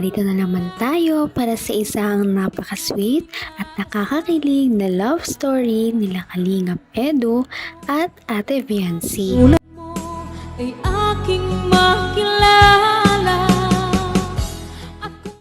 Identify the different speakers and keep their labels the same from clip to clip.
Speaker 1: narito na naman tayo para sa isang napaka-sweet at nakakakilig na love story nila Kalingap Edu at Ate Viancy.
Speaker 2: Ay aking makilala at kung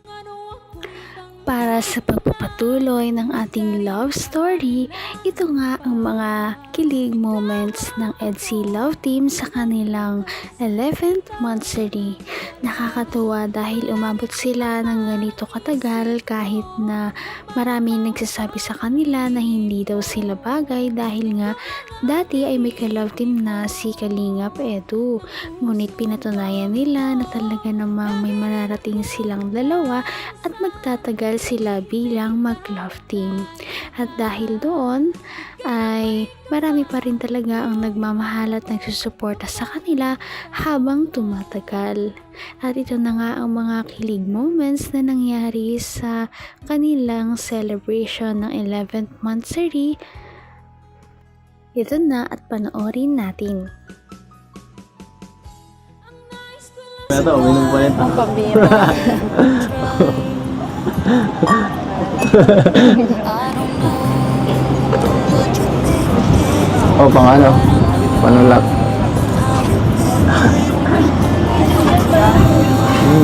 Speaker 1: Para sa pagpapatuloy ng ating love story, ito nga ang mga kilig moments ng EDC Love Team sa kanilang 11th monthsary. Nakakatuwa dahil umabot sila ng ganito katagal kahit na marami nagsasabi sa kanila na hindi daw sila bagay dahil nga dati ay may ka-love team na si Kalingap Edu. Ngunit pinatunayan nila na talaga namang may mararating silang dalawa at magtatagal sila bilang mag-love team. At dahil doon ay marami pa rin talaga ang nagmamahal at nagsusuporta sa kanila habang tumatagal. At ito na nga ang mga kilig moments na nangyari sa kanilang celebration ng 11th monthsary. Ito na at panoorin natin.
Speaker 3: Ito, uminom pa ito.
Speaker 4: Ang pabira.
Speaker 3: O, pang ano? Panulak.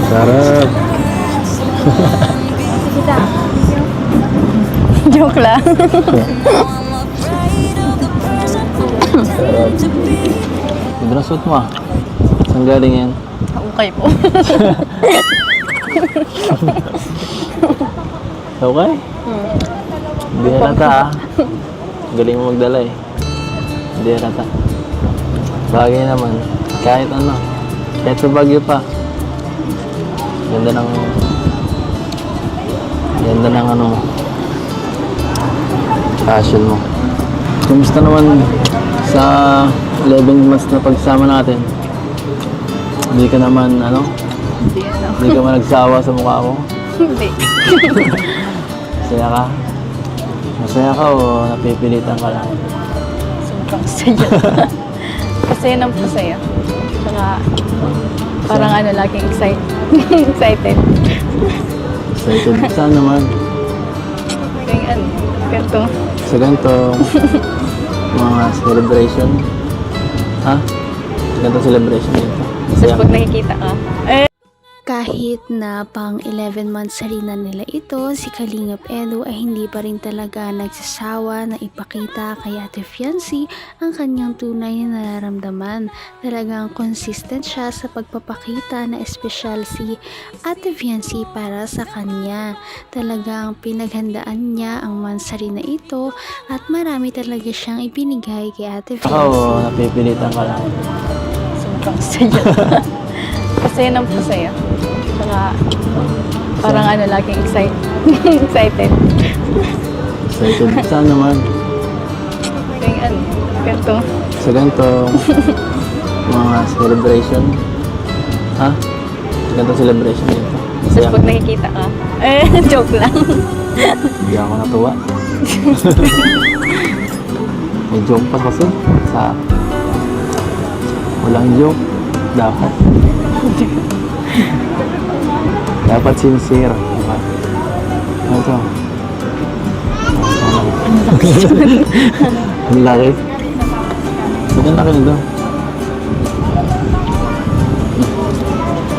Speaker 3: Sarap.
Speaker 4: Joke lang.
Speaker 3: Sarap. Ibrasot mo ah. Saan galing yan?
Speaker 4: Okay po.
Speaker 3: Okay? Hindi halata ah. Galing mo magdala eh. Hindi halata. Bagay naman. Kahit ano. Kahit sa Baguio pa. Ganda ng ano mo. Fashion mo. Kumusta naman sa 11 months na pagsama natin? Hindi ka naman ano? Hindi ka man nagsawa sa mukha ko?
Speaker 4: Hindi.
Speaker 3: Masaya ka? Masaya ka o napipilitan ka lang?
Speaker 4: Sobrang saya. Pasaya ng pasaya. Saka parang ano, laging excited.
Speaker 3: Excited? Saan naman?
Speaker 4: Kaya ano, ganito.
Speaker 3: Sa ganitong mga celebration? Ha? Ganitong celebration dito? Masaya
Speaker 4: Tapos pag nakikita ka,
Speaker 1: Kahit na pang 11 months na nila ito, si Kalingap Edu ay hindi pa rin talaga nagsasawa na ipakita kay Ate Viancy ang kanyang tunay na nararamdaman. Talagang consistent siya sa pagpapakita na espesyal si Ate Viancy para sa kanya. Talagang pinaghandaan niya ang monthsary na ito at marami talaga siyang ibinigay kay Ate
Speaker 3: Ako
Speaker 1: Viancy.
Speaker 3: napipilitan ka lang?
Speaker 4: sobrang saya. Pasaya ng pasaya. Saka parang ano, laging excited.
Speaker 3: Excited? Saan naman?
Speaker 4: Kaya ano, ganito.
Speaker 3: Sa ganitong mga celebration? Ha? Ganitong celebration dito?
Speaker 4: Tapos
Speaker 3: Masaya
Speaker 4: pag nakikita ka, joke lang.
Speaker 3: Hindi ako natuwa. May joke pa kasi sa walang joke. Dapat sincere. Diba? Ito. Ang laki. Ang laki nito.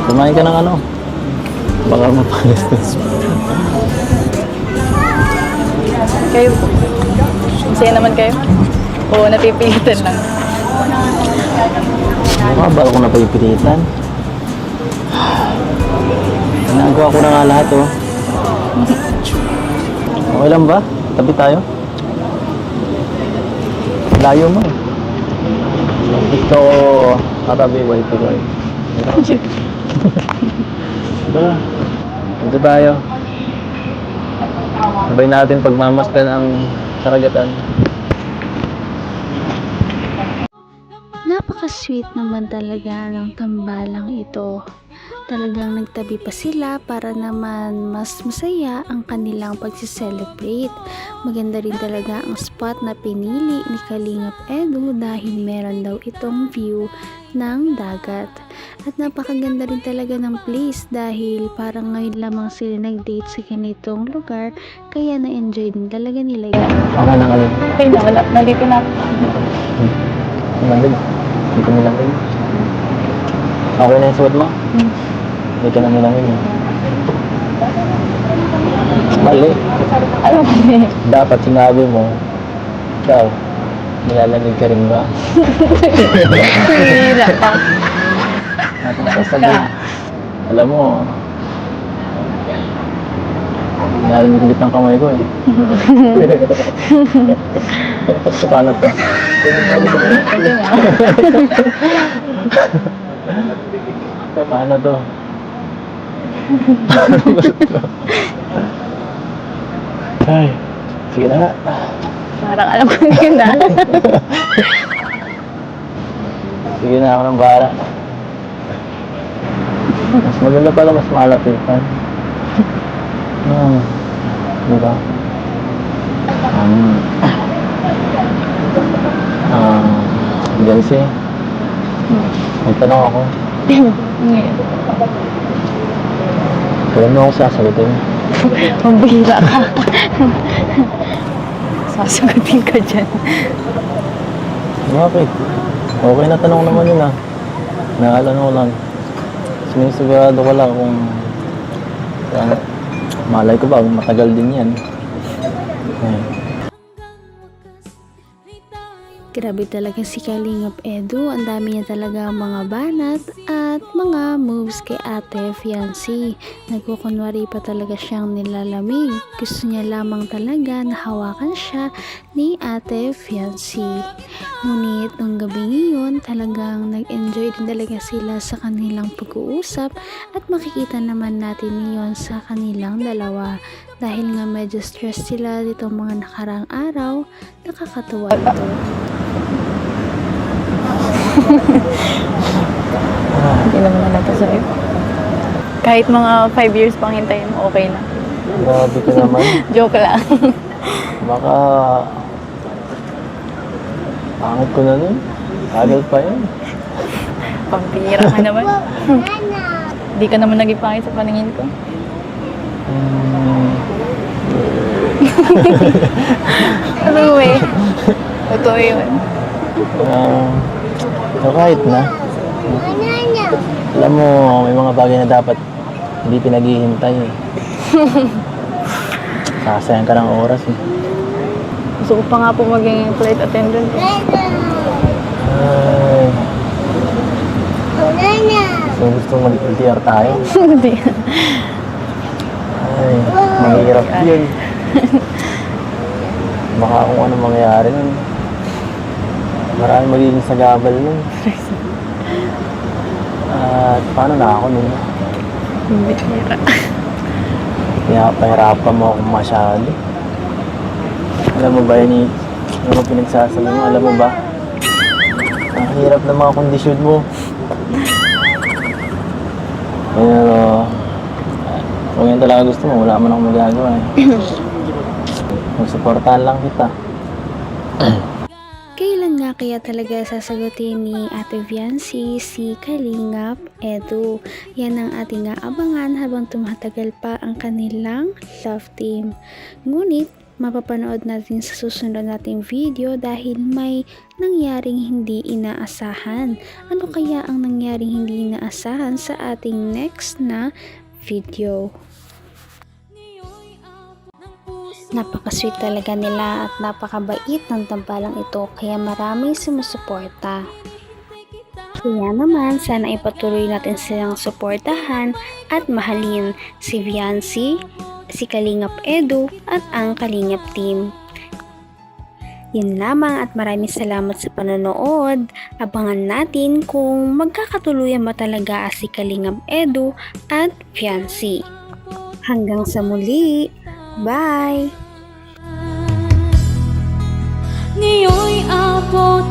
Speaker 3: Kumain ka ng ano? Baka mapalis na.
Speaker 4: Kayo po. Masaya naman kayo? Oo, napipilitan lang.
Speaker 3: Ba ako napipilitan? Nagawa ko na nga lahat oh. Okay lang ba? Tabi tayo? Layo mo eh. Gusto ko katabi wifi ko eh. Tara. Dito tayo. Sabay natin pagmamasdan ang karagatan.
Speaker 1: Napaka-sweet naman talaga ng tambalang ito. Talagang nagtabi pa sila para naman mas masaya ang kanilang pagsi-celebrate. Maganda rin talaga ang spot na pinili ni Kalingap Edu dahil meron daw itong view ng dagat. At napakaganda rin talaga ng place dahil parang ngayon lamang sila nag-date sa ganitong lugar, kaya na-enjoy din talaga nila yun.
Speaker 3: Okay na kami.
Speaker 4: Okay na, wala. Nandito na ako.
Speaker 3: Malamig. Hindi ko nilamig. Okay na yung suot mo? Hindi ka na nilamig. Mali.
Speaker 4: Alam mo eh.
Speaker 3: Dapat sinabi mo, ikaw, nilalamig ka rin ba?
Speaker 4: Hira ka.
Speaker 3: Natin sasabihin. Alam mo, nilalamig ng kamay ko eh. Paano to?
Speaker 4: Sige nga.
Speaker 3: Paano to? Ay, sige na nga.
Speaker 4: Parang alam ko yun na.
Speaker 3: Sige na ako ng bahala. Mas maganda pala, mas malapitan. Diba? Jancy, may tanong ako. Kailan mo ako sasagutin?
Speaker 4: Mambihira ka. Sasagutin ka dyan.
Speaker 3: Bakit? Okay na tanong naman yun ah. Naalala ko lang. Sinisigurado ko lang kung malay ko ba, matagal din yan. Ay.
Speaker 1: Grabe talaga si Kalingap Edu, ang dami niya talaga mga banat at mga moves kay ate fiancé. Nagkukunwari pa talaga siyang nilalamig. Gusto niya lamang talaga na hawakan siya ni ate fiancé. Ngunit nung gabi yun, talagang nag-enjoy din talaga sila sa kanilang pag-uusap at makikita naman natin yun sa kanilang dalawa. Dahil nga medyo stress sila dito mga nakarang araw, nakakatuwa ito.
Speaker 4: Hindi naman nalata sa'yo. Kahit mga 5 years pang hintayin mo, okay na.
Speaker 3: Grabe ka naman.
Speaker 4: Joke lang.
Speaker 3: Baka pangit ko na nun. Tagal pa yun.
Speaker 4: Pampira ka naman. Hindi ka naman naging pangit sa paningin ko. Ano eh? Totoo yun.
Speaker 3: So kahit na. Alam mo, may mga bagay na dapat hindi pinaghihintay eh. Sasayang ka ng oras eh.
Speaker 4: Gusto ko pa nga po maging flight attendant.
Speaker 3: Ay. So gusto mo mag-LTR tayo?
Speaker 4: Hindi.
Speaker 3: Ay, mahirap yun. Baka kung ano mangyayari nun. Maraming magiging sagabal nun. At paano na ako nun?
Speaker 4: Bihira.
Speaker 3: Kaya pahirapan mo akong masyado. Alam mo ba yun yung pinagsasabi mo? Alam mo ba? Ang hirap ng mga kondisyon mo. Pero kung yan talaga gusto mo, wala man akong magagawa eh. Magsuportahan lang kita.
Speaker 1: Kailan nga kaya talaga sasagutin ni Ate Fiancé si Kalingap Edu? Yan ang ating aabangan habang tumatagal pa ang kanilang love team. Ngunit, mapapanood natin sa susunod nating video dahil may nangyaring hindi inaasahan. Ano kaya ang nangyaring hindi inaasahan sa ating next na video? Napaka-sweet talaga nila at napakabait ng tambalang ito kaya maraming sumusuporta. Kaya naman sana ipatuloy natin silang suportahan at mahalin si Fiancé, si Kalingap Edu at ang Kalingap team. Yun lamang at maraming salamat sa panonood. Abangan natin kung magkakatuluyan ba talaga si Kalingap Edu at Fiancé. Hanggang sa muli! Bye!
Speaker 2: Ngayon'y abot